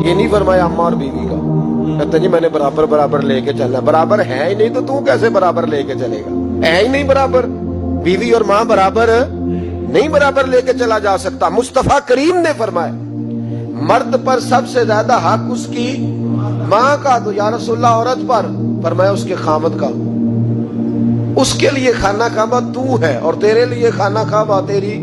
یہ نہیں فرمایا अम्मा और बीवी का। कहते जी मैंने बराबर बराबर लेके चलना। बराबर है ही नहीं तो तू कैसे बराबर लेके चलेगा? है ही नहीं बराबर। बीवी और माँ बराबर नहीं, बराबर लेके चला जा सकता। मुस्तफा करीम ने फरमाया मर्द पर सबसे ज्यादा हक उसकी माँ का। तो या रसूलल्लाह औरत पर? फरमाया उसके खामद का। उसके लिए खाना काबा तू है और तेरे लिए खाना काबा तेरी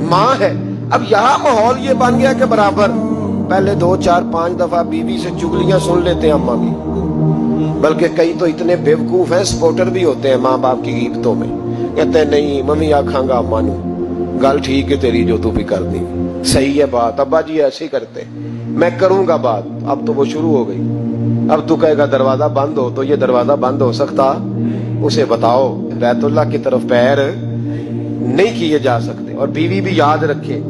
माँ है। अब यहाँ माहौल ये बन गया कि बराबर। पहले 2, 4, 5 दफा बीवी से चुगलियां सुन लेते हैं अम्मा की, बल्कि कई तो इतने बेवकूफ हैं, सपोर्टर भी होते हैं माँ बाप की गीबतों में। कहते हैं नहीं मम्मी आखांगा अम्मा नू, गल ठीक है तेरी जो तू भी कर दी, सही है बात, अब्बा जी ऐसे ही करते, मैं करूंगा बात। अब तो वो शुरू हो गई। अब तू कहेगा दरवाजा बंद हो, तो ये दरवाजा बंद हो सकता? उसे बताओ बैतुल्लाह की तरफ पैर नहीं किए जा सकते। और बीवी भी याद रखे,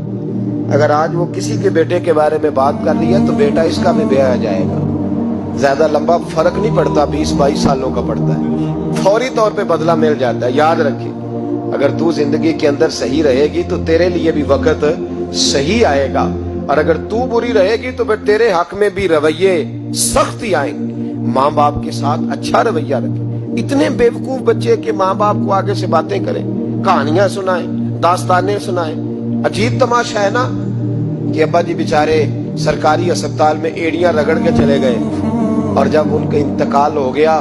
अगर आज वो किसी के बेटे के बारे में बात कर रही है तो बेटा इसका भी ब्याह जाएगा। ज्यादा लंबा फर्क नहीं पड़ता, 20-22 सालों का पड़ता है, फौरी तौर पे बदला मिल जाता है। याद रखे अगर तू जिंदगी के अंदर सही रहेगी तो तेरे लिए भी वक्त सही आएगा, और अगर तू बुरी रहेगी तो फिर तेरे हक में भी रवैये सख्त ही आएंगे। माँ बाप के साथ अच्छा रवैया रखें। इतने बेवकूफ बच्चे के माँ बाप को आगे से बातें करें, कहानियां सुनाएं, दास्तानें सुनाएं। अजीब तमाशा है ना कि अब्बा जी बेचारे सरकारी अस्पताल में एड़ियां रगड़ के चले गए, और जब उनका इंतकाल हो गया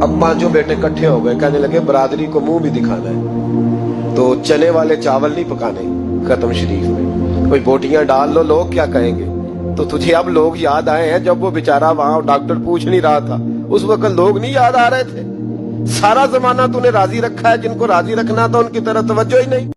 अब 5 बेटे इकट्ठे हो गए, कहने लगे बरादरी को मुंह भी दिखाना है, तो चने वाले चावल नहीं पकाने खत्म शरीफ में, कोई बोटियां डाल लो, लोग क्या कहेंगे? तो तुझे अब लोग याद आए हैं, जब वो बेचारा वहां डॉक्टर पूछ नहीं रहा था उस वक्त लोग नहीं याद आ रहे थे? सारा जमाना तूने राजी रखा है, जिनको राजी रखना था उनकी तरफ तवज्जो ही नहीं।